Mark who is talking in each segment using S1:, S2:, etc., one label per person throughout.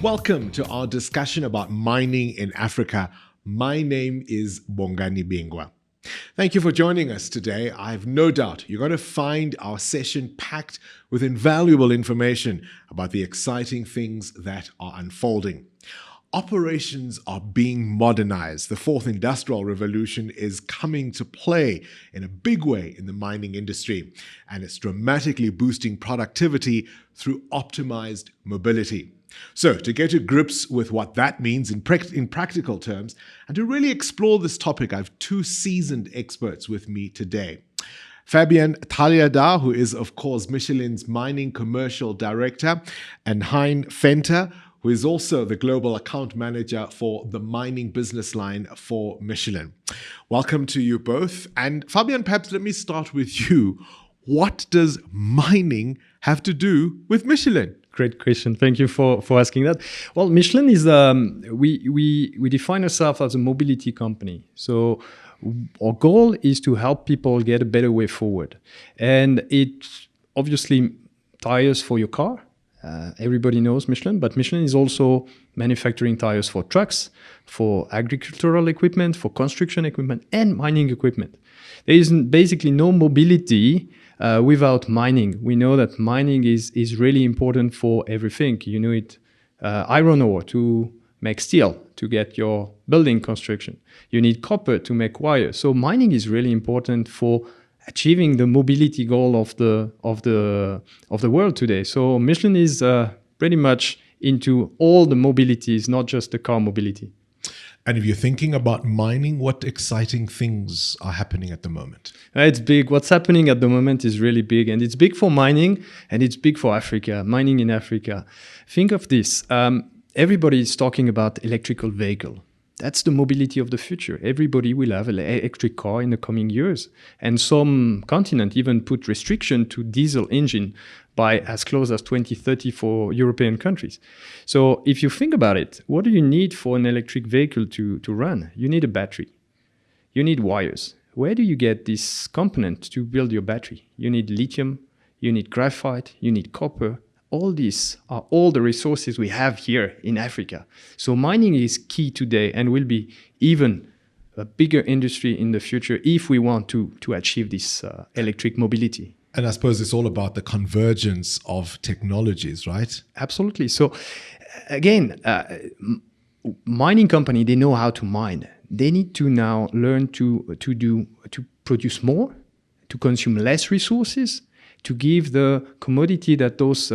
S1: Welcome to our discussion about mining in Africa. My name is Bongani Bingwa. Thank you for joining us today. I have no doubt you're going to find our session packed with invaluable information about the exciting things that are unfolding. Operations are being modernized. The fourth industrial revolution is coming to play in a big way in the mining industry, and it's dramatically boosting productivity through optimized mobility. So, to get to grips with what that means in practical terms, and to really explore this topic, I have two seasoned experts with me today. Fabian Taliada, who is, of course, Michelin's mining commercial director, and Hein Venter, who is also the global account manager for the mining business line for Michelin. Welcome to you both. And Fabian, perhaps let me start with you. What does mining have to do with Michelin?
S2: Great question. Thank you for asking that. Well, Michelin is we define ourselves as a mobility company. So our goal is to help people get a better way forward, and it's obviously tires for your car. Everybody knows Michelin, but Michelin is also manufacturing tires for trucks, for agricultural equipment, for construction equipment, and mining equipment. There is basically no mobility without mining. We know that mining is really important for everything. You need iron ore to make steel, to get your building construction. You need copper to make wire. So mining is really important for achieving the mobility goal of the world today. So Michelin is pretty much into all the mobilities, not just the car mobility.
S1: And if you're thinking about mining, what exciting things are happening at the moment?
S2: It's big. What's happening at the moment is really big. And it's big for mining, and it's big for Africa, mining in Africa. Think of this. Everybody is talking about electrical vehicle. That's the mobility of the future. Everybody will have an electric car in the coming years. And some continents even put restriction to diesel engine by as close as 2030 for European countries. So if you think about it, what do you need for an electric vehicle to run? You need a battery. You need wires. Where do you get this component to build your battery? You need lithium, you need graphite, you need copper. All these are all the resources we have here in Africa. So mining is key today and will be even a bigger industry in the future if we want to achieve this electric mobility.
S1: And I suppose it's all about the convergence of technologies, right?
S2: Absolutely. So again, mining company, they know how to mine. They need to now learn to produce more, to consume less resources, to give the commodity that those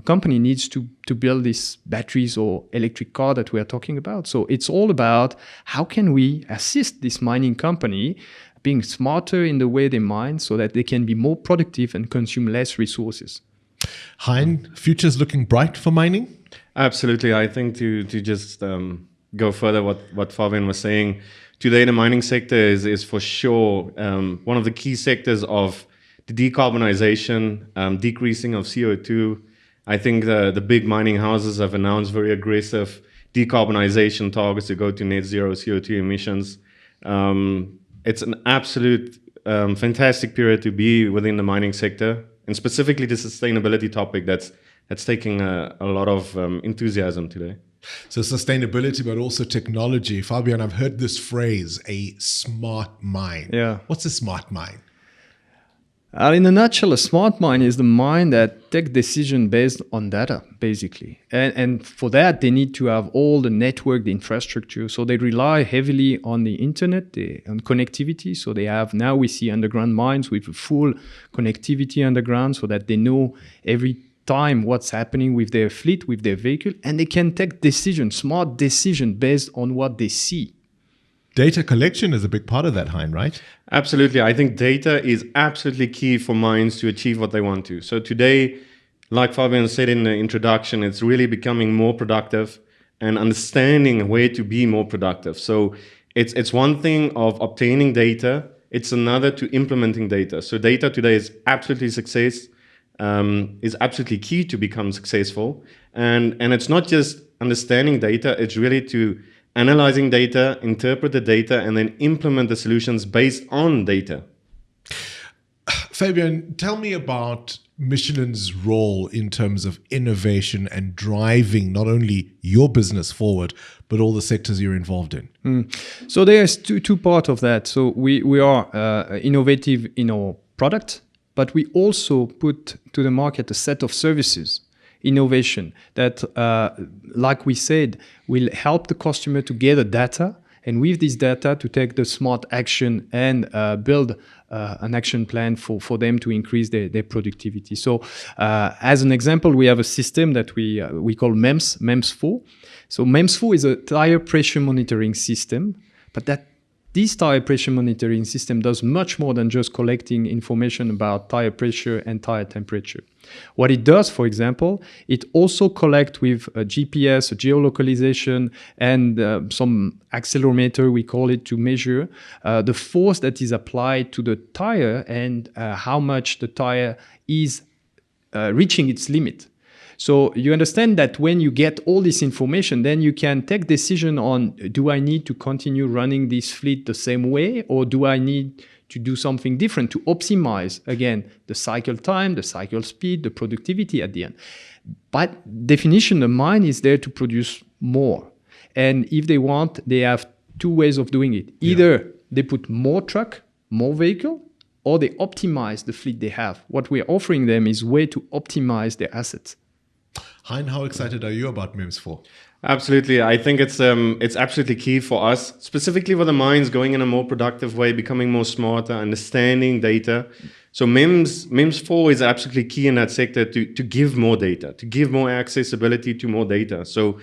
S2: company needs to build these batteries or electric car that we are talking about. So it's all about how can we assist this mining company being smarter in the way they mine so that they can be more productive and consume less resources.
S1: Hein, future's looking bright for mining?
S3: Absolutely. I think to just go further what Fabian was saying, today the mining sector is for sure one of the key sectors of the decarbonization, decreasing of CO2. I think the big mining houses have announced very aggressive decarbonization targets to go to net zero CO2 emissions. It's an absolute fantastic period to be within the mining sector, and specifically the sustainability topic that's taking a lot of enthusiasm today.
S1: So sustainability, but also technology. Fabian, I've heard this phrase, a smart mine.
S2: Yeah.
S1: What's a smart mine?
S2: In a nutshell, a smart mine is the mine that takes decision based on data, basically. And for that, they need to have all the network, the infrastructure. So they rely heavily on the internet, on connectivity. So they have, now we see underground mines with full connectivity underground so that they know every time what's happening with their fleet, with their vehicle, and they can take decisions, smart decision based on what they see.
S1: Data collection is a big part of that, Hein, right?
S3: Absolutely. I think data is absolutely key for mines to achieve what they want to. So today, like Fabian said in the introduction, it's really becoming more productive and understanding where to be more productive. So it's one thing of obtaining data, it's another to implementing data. So data today is absolutely is absolutely key to become successful. And it's not just understanding data, it's really to analyzing data, interpret the data, and then implement the solutions based on data.
S1: Fabian, tell me about Michelin's role in terms of innovation and driving not only your business forward, but all the sectors you're involved in?
S2: So there's two parts of that. So we are innovative in our product, but we also put to the market a set of services, innovation that, like we said, will help the customer to gather data, and with this data to take the smart action and build an action plan for them to increase their productivity. So as an example, we have a system that we call MEMS4. So MEMS4 is a tire pressure monitoring system, but this tire pressure monitoring system does much more than just collecting information about tire pressure and tire temperature. What it does, for example, it also collects with a GPS, a geolocalization, and some accelerometer, we call it, to measure the force that is applied to the tire and how much the tire is reaching its limit. So you understand that when you get all this information, then you can take decision on, do I need to continue running this fleet the same way, or do I need to do something different to optimize, again, the cycle time, the cycle speed, the productivity at the end. By definition, the mine is there to produce more. And if they want, they have two ways of doing it. Either they put more truck, more vehicle, or they optimize the fleet they have. What we're offering them is way to optimize their assets.
S1: Hein, how excited are you about MEMS4?
S3: Absolutely. I think it's absolutely key for us, specifically for the mines going in a more productive way, becoming more smarter, understanding data. So MEMS4 is absolutely key in that sector to give more data, to give more accessibility to more data. So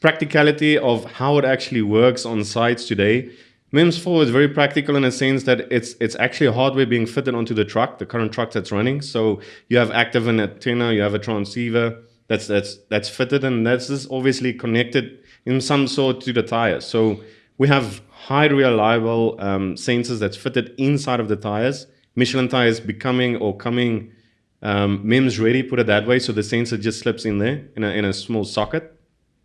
S3: practicality of how it actually works on sites today. MEMS4 is very practical in a sense that it's actually a hardware being fitted onto the truck, the current truck that's running. So you have active antenna, you have a transceiver that's fitted, and that's obviously connected in some sort to the tires. So we have highly reliable sensors that's fitted inside of the tires. Michelin tires coming MEMS ready, put it that way. So the sensor just slips in there in a small socket.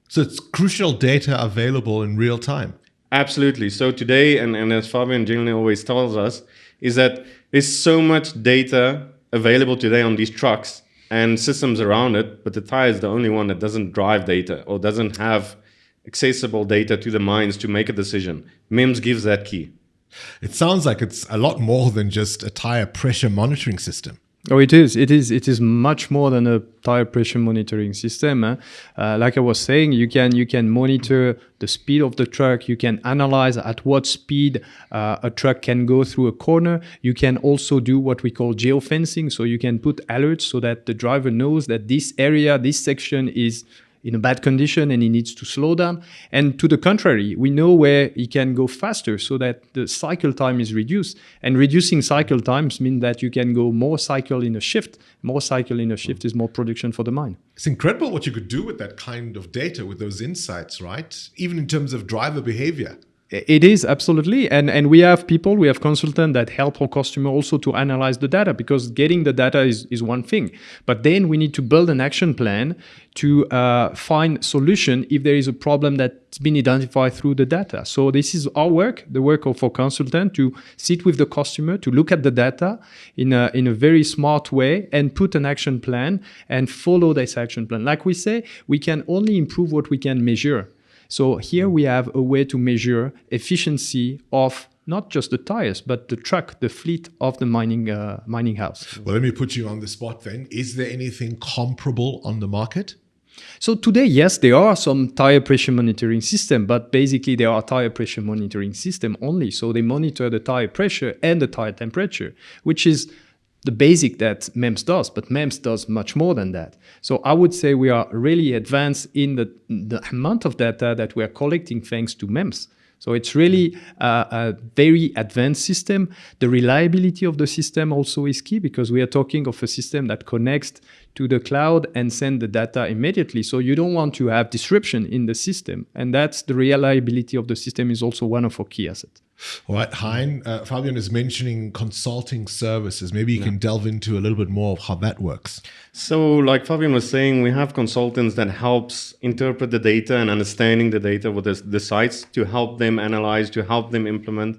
S1: So it's crucial data available in real time.
S3: Absolutely. So today, and as Fabian generally always tells us, is that there's so much data available today on these trucks and systems around it, but the tire is the only one that doesn't drive data or doesn't have accessible data to the mines to make a decision. MEMS gives that key.
S1: It sounds like it's a lot more than just a tire pressure monitoring system.
S2: Oh, it is. It is much more than a tire pressure monitoring system. Like I was saying, you can monitor the speed of the truck. You can analyze at what speed a truck can go through a corner. You can also do what we call geofencing. So you can put alerts so that the driver knows that this area, this section is in a bad condition and he needs to slow down. And to the contrary, we know where he can go faster so that the cycle time is reduced. And reducing cycle times mean that you can go more cycle in a shift. More cycle in a shift is more production for the mine.
S1: It's incredible what you could do with that kind of data, with those insights, right? Even in terms of driver behavior.
S2: It is, absolutely. And we have consultants that help our customer also to analyze the data, because getting the data is one thing. But then we need to build an action plan to find solution if there is a problem that's been identified through the data. So this is our work, the work of our consultant, to sit with the customer, to look at the data in a very smart way and put an action plan and follow this action plan. Like we say, we can only improve what we can measure. So here we have a way to measure efficiency of not just the tires, but the truck, the fleet of the mining house.
S1: Well, let me put you on the spot then. Is there anything comparable on the market?
S2: So today, yes, there are some tire pressure monitoring system, but basically they are tire pressure monitoring system only. So they monitor the tire pressure and the tire temperature, which is the basic that MEMS does, but MEMS does much more than that. So I would say we are really advanced in the amount of data that we are collecting thanks to MEMS. So it's really a very advanced system. The reliability of the system also is key, because we are talking of a system that connects to the cloud and send the data immediately. So you don't want to have disruption in the system. And that's the reliability of the system is also one of our key assets.
S1: All right, Hein, Fabian is mentioning consulting services. Maybe you can delve into a little bit more of how that works.
S3: So, like Fabian was saying, we have consultants that helps interpret the data and understanding the data with the sites to help them analyze, to help them implement.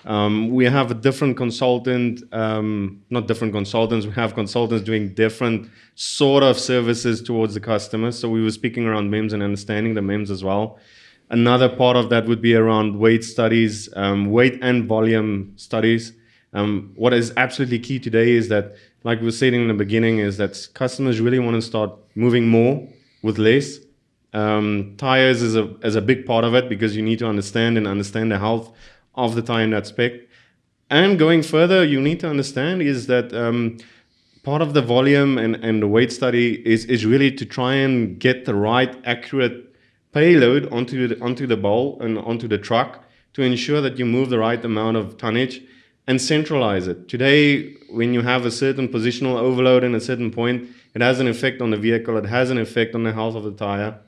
S3: We have a different consultant, not different consultants. We have consultants doing different sort of services towards the customer. So we were speaking around MEMS and understanding the MEMS as well. Another part of that would be around weight studies, weight and volume studies. What is absolutely key today is that, like we were saying in the beginning, is that customers really want to start moving more with less. Tires is a big part of it because you need to understand the health of the tire in that spec. And going further, you need to understand is that part of the volume and the weight study is really to try and get the right accurate payload onto the bowl and onto the truck to ensure that you move the right amount of tonnage and centralize it. Today, when you have a certain positional overload in a certain point, it has an effect on the vehicle, it has an effect on the health of the tire.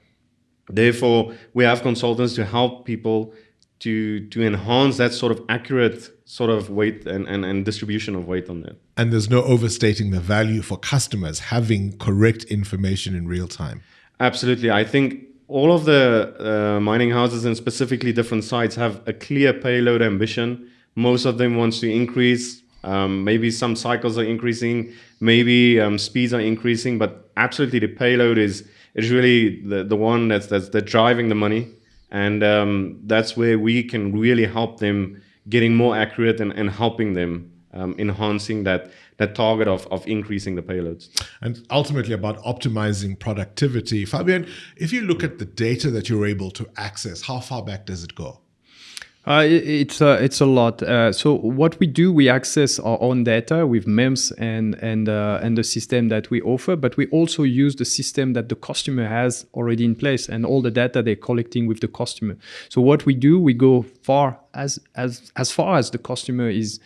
S3: Therefore, we have consultants to help people to enhance that sort of accurate sort of weight and distribution of weight on that.
S1: And there's no overstating the value for customers having correct information in real time.
S3: Absolutely. I think all of the mining houses and specifically different sites have a clear payload ambition. Most of them wants to increase. Maybe some cycles are increasing, maybe speeds are increasing, but absolutely the payload is really the one that's driving the money. And that's where we can really help them getting more accurate and helping them enhancing that target of increasing the payloads.
S1: And ultimately about optimizing productivity. Fabian, if you look at the data that you're able to access, how far back does it go?
S2: It's a lot. So what we do, we access our own data with MEMS and the system that we offer, but we also use the system that the customer has already in place and all the data they're collecting with the customer. So what we do, we go far as far as the customer is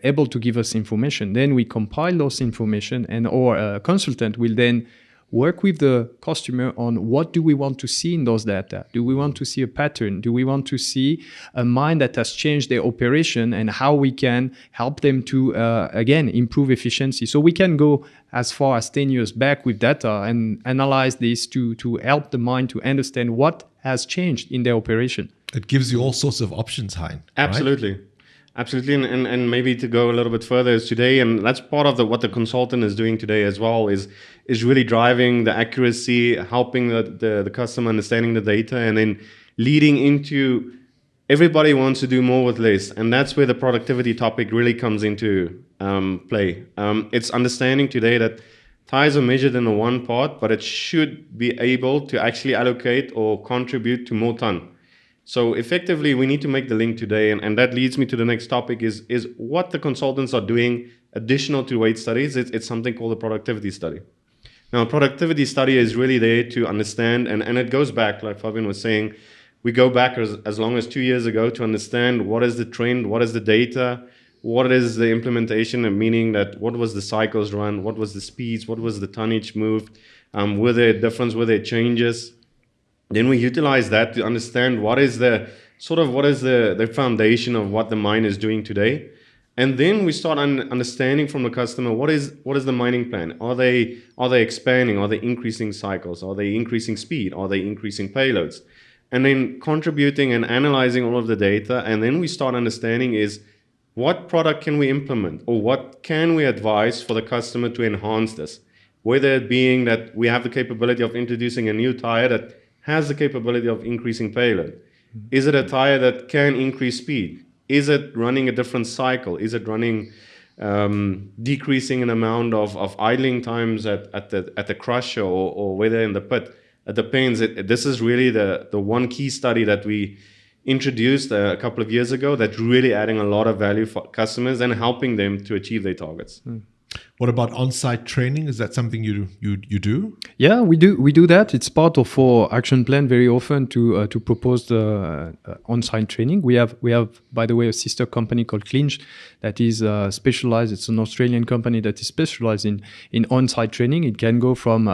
S2: able to give us information. Then we compile those information, and our consultant will then work with the customer on what do we want to see in those data. Do we want to see a pattern? Do we want to see a mine that has changed their operation and how we can help them to, again, improve efficiency? So we can go as far as 10 years back with data and analyze this to help the mine to understand what has changed in their operation.
S1: It gives you all sorts of options, Hein.
S3: Absolutely. Right? Absolutely, and maybe to go a little bit further is today, and that's part of what the consultant is doing today as well, is really driving the accuracy, helping the customer understanding the data, and then leading into everybody wants to do more with less, and that's where the productivity topic really comes into play. It's understanding today that tires are measured in the one part, but it should be able to actually allocate or contribute to more ton. So effectively, we need to make the link today, and that leads me to the next topic is what the consultants are doing additional to weight studies. It's something called a productivity study. Now, a productivity study is really there to understand, and it goes back, like Fabian was saying, we go back as long as 2 years ago to understand what is the trend, what is the data, what is the implementation, and meaning that what was the cycles run, what was the speeds, what was the tonnage moved, were there difference, were there changes? Then we utilize that to understand what is the foundation of what the mine is doing today. And then we start understanding from the customer what is the mining plan. Are they expanding? Are they increasing cycles? Are they increasing speed? Are they increasing payloads? And then contributing and analyzing all of the data. And then we start understanding is what product can we implement, or what can we advise for the customer to enhance this? Whether it being that we have the capability of introducing a new tire that has the capability of increasing payload. Is it a tire that can increase speed? Is it running a different cycle? Is it running decreasing an amount of idling times at the crusher or whether in the pit? It depends. This is really the one key study that we introduced a couple of years ago that's really adding a lot of value for customers and helping them to achieve their targets.
S1: What about on-site training? Is that something you do?
S2: Yeah, we do that. It's part of our action plan very often to propose the on-site training. We have by the way a sister company called Clinch that is specialized. It's an Australian company that is specialized in on-site training. It can go from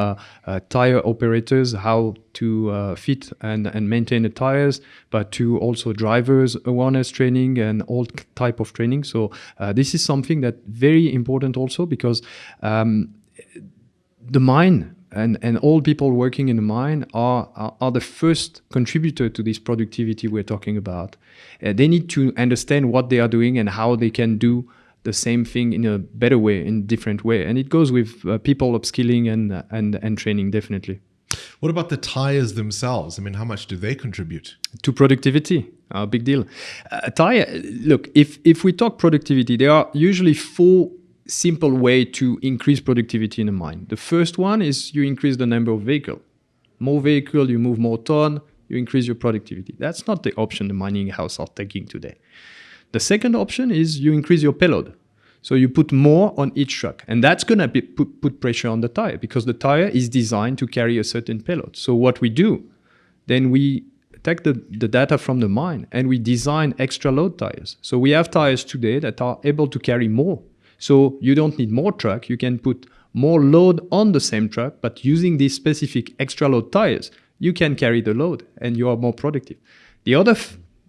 S2: tire operators how to fit and maintain the tires, but to also drivers awareness training and all type of training. So this is something that very important also because the mine and all people working in the mine are the first contributor to this productivity we're talking about. They need to understand what they are doing and how they can do the same thing in a better way, in a different way. And it goes with people upskilling and training, definitely.
S1: What about the tires themselves? I mean, how much do they contribute?
S2: To productivity, a big deal. Tire, look, if we talk productivity, there are usually four simple way to increase productivity in a mine. The first one is you increase the number of vehicles. More vehicle, you move more ton, you increase your productivity. That's not the option the mining house are taking today. The second option is you increase your payload. So you put more on each truck, and that's going to put pressure on the tire because the tire is designed to carry a certain payload. So what we do, then we take the data from the mine and we design extra load tires. So we have tires today that are able to carry more. So you don't need more truck, you can put more load on the same truck, but using these specific extra load tires, you can carry the load and you are more productive. The other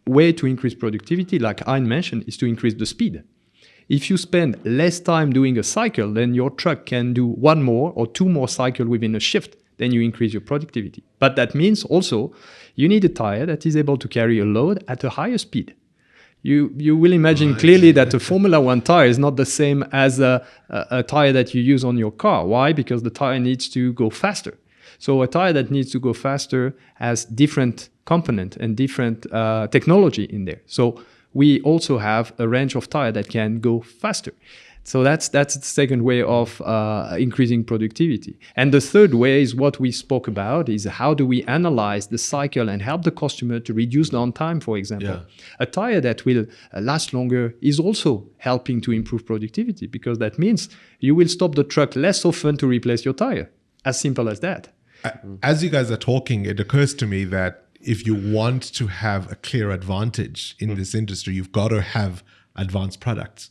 S2: way to increase productivity, like I mentioned, is to increase the speed. If you spend less time doing a cycle, then your truck can do one more or two more cycles within a shift, then you increase your productivity. But that means also you need a tire that is able to carry a load at a higher speed. You will imagine clearly that a Formula One tire is not the same as a tire that you use on your car. Why? Because the tire needs to go faster. So a tire that needs to go faster has different component and different technology in there. So we also have a range of tire that can go faster. So that's the second way of increasing productivity. And the third way is what we spoke about, is how do we analyze the cycle and help the customer to reduce downtime, for example.
S1: Yeah.
S2: A tire that will last longer is also helping to improve productivity because that means you will stop the truck less often to replace your tire. As simple as that.
S1: As you guys are talking, it occurs to me that if you want to have a clear advantage in this industry, you've got to have advanced products.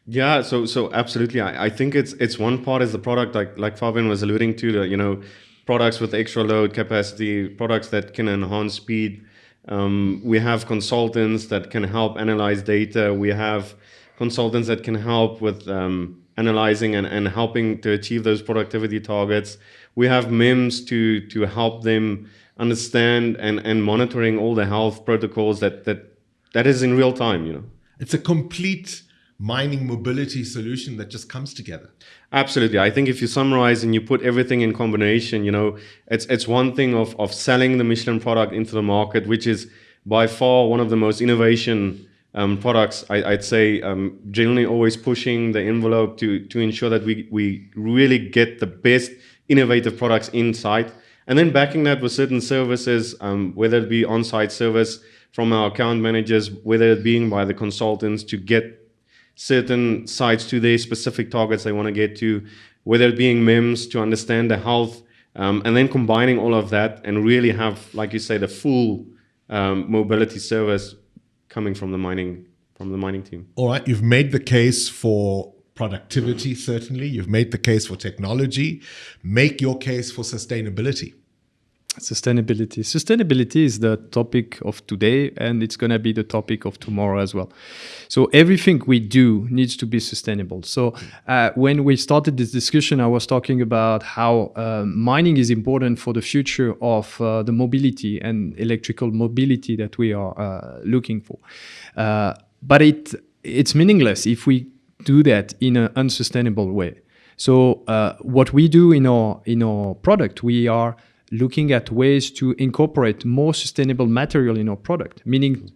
S3: Yeah, so absolutely. I think it's one part is the product, like Fabian was alluding to, the products with extra load capacity, products that can enhance speed. We have consultants that can help analyze data. We have consultants that can help with analyzing and helping to achieve those productivity targets. We have MIMS to help them understand and monitoring all the health protocols that is in real time.
S1: It's a complete mining mobility solution that just comes together.
S3: Absolutely. I think if you summarize and you put everything in combination, it's one thing of selling the Michelin product into the market, which is by far one of the most innovation products. I'd say generally always pushing the envelope to ensure that we really get the best innovative products inside, and then backing that with certain services, whether it be on-site service from our account managers, whether it being by the consultants to get certain sites to their specific targets they want to get to, whether it being MIMS to understand the health, and then combining all of that and really have, like you say, the full mobility service coming from the mining team.
S1: All right, you've made the case for productivity, certainly. You've made the case for technology. Make your case for sustainability. Sustainability
S2: is the topic of today, and it's going to be the topic of tomorrow as well. So everything we do needs to be sustainable. So when we started this discussion, I was talking about how mining is important for the future of the mobility and electrical mobility that we are looking for. But it's meaningless if we do that in an unsustainable way. So what we do in our product, we are looking at ways to incorporate more sustainable material in our product, meaning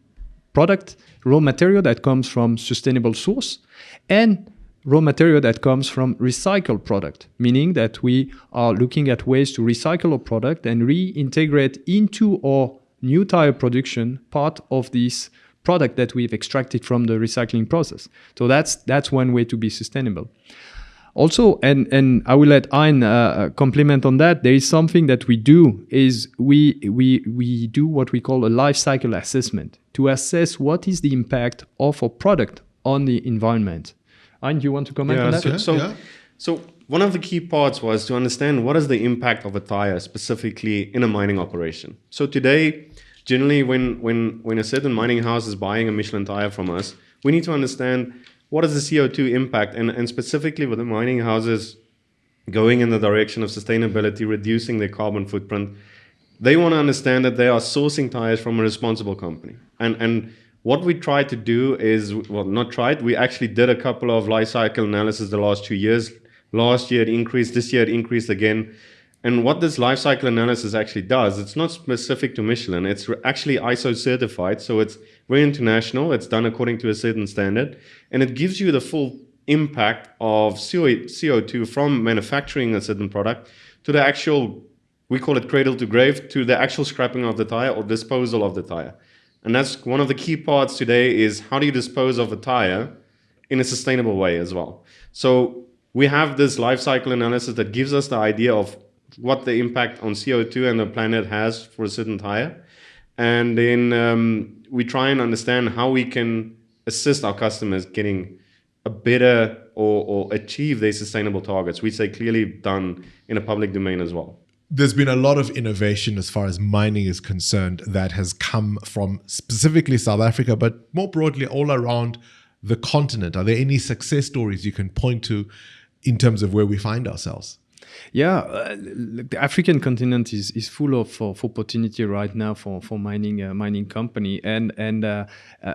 S2: raw material that comes from sustainable source and raw material that comes from recycled product, meaning that we are looking at ways to recycle our product and reintegrate into our new tire production part of this product that we've extracted from the recycling process. So that's one way to be sustainable. Also, and I will let Hein compliment on that. There is something that we do is we do what we call a life cycle assessment to assess what is the impact of a product on the environment. Hein, do you want to comment on that?
S3: So one of the key parts was to understand what is the impact of a tire specifically in a mining operation. So today, generally, when a certain mining house is buying a Michelin tire from us, we need to understand what is the CO2 impact, and specifically with the mining houses going in the direction of sustainability, reducing their carbon footprint, they want to understand that they are sourcing tires from a responsible company. And what we try to do is, well, not tried, we actually did a couple of life cycle analysis the last 2 years. Last year it increased, this year it increased again. And what this life cycle analysis actually does, it's not specific to Michelin, it's actually ISO certified, so it's very international, it's done according to a certain standard, and it gives you the full impact of CO2 from manufacturing a certain product to the actual, we call it cradle to grave, to the actual scrapping of the tire or disposal of the tire. And that's one of the key parts today is how do you dispose of a tire in a sustainable way as well. So we have this life cycle analysis that gives us the idea of what the impact on CO2 and the planet has for a certain tire. And then we try and understand how we can assist our customers getting a better or achieve their sustainable targets, which they clearly done in a public domain as well.
S1: There's been a lot of innovation as far as mining is concerned that has come from specifically South Africa, but more broadly all around the continent. Are there any success stories you can point to in terms of where we find ourselves?
S2: Yeah, the African continent is full of opportunity right now for mining company, and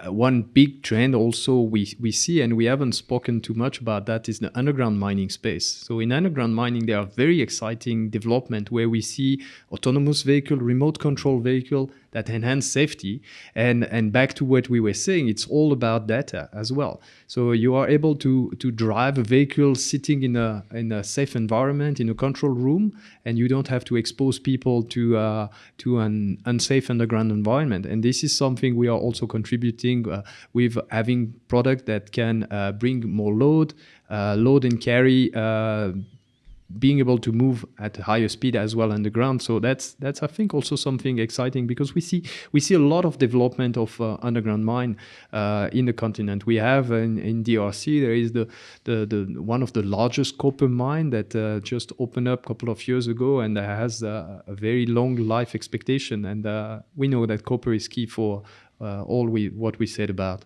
S2: one big trend also we see, and we haven't spoken too much about that, is the underground mining space. So in underground mining, there are very exciting development where we see autonomous vehicle, remote control vehicle that enhance safety, and back to what we were saying, it's all about data as well. So you are able to drive a vehicle sitting in a safe environment in a control room, and you don't have to expose people to an unsafe underground environment. And this is something we are also contributing with having product that can bring more load and carry. Being able to move at a higher speed as well underground. So that's I think also something exciting, because we see a lot of development of underground mine in the continent. We have in DRC, there is the one of the largest copper mine that just opened up a couple of years ago, and has a very long life expectation. And we know that copper is key for what we said about.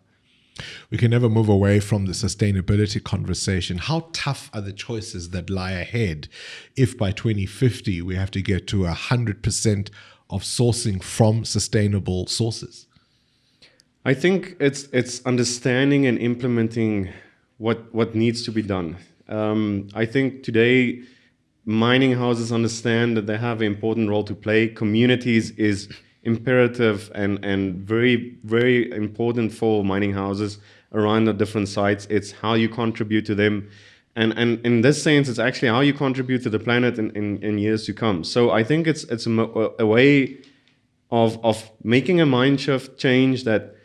S1: We can never move away from the sustainability conversation. How tough are the choices that lie ahead if by 2050 we have to get to 100% of sourcing from sustainable sources?
S3: I think it's understanding and implementing what needs to be done. I think today mining houses understand that they have an important role to play. Communities is imperative and very, very important for mining houses around the different sites. It's how you contribute to them. And in this sense, it's actually how you contribute to the planet in years to come. So I think it's a way of making a mind shift change, that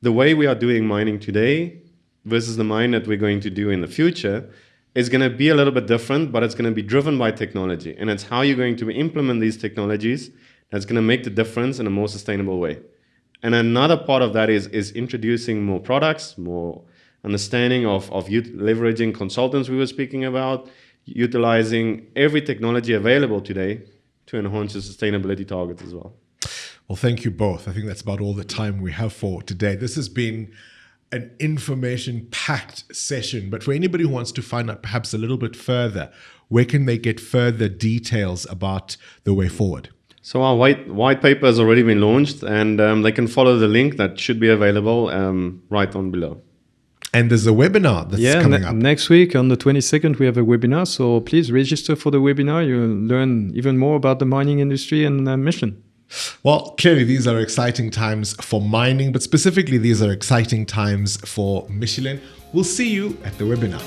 S3: the way we are doing mining today versus the mine that we're going to do in the future is going to be a little bit different, but it's going to be driven by technology. And it's how you're going to implement these technologies that's going to make the difference in a more sustainable way. And another part of that is introducing more products, more understanding of leveraging consultants we were speaking about, utilizing every technology available today to enhance your sustainability targets as well.
S1: Well, thank you both. I think that's about all the time we have for today. This has been an information-packed session, but for anybody who wants to find out perhaps a little bit further, where can they get further details about the way forward?
S3: So our white paper has already been launched, and they can follow the link that should be available right on below.
S1: And there's a webinar that's coming up.
S2: Next week on the 22nd, we have a webinar. So please register for the webinar. You'll learn even more about the mining industry and Michelin.
S1: Well, clearly these are exciting times for mining, but specifically these are exciting times for Michelin. We'll see you at the webinar.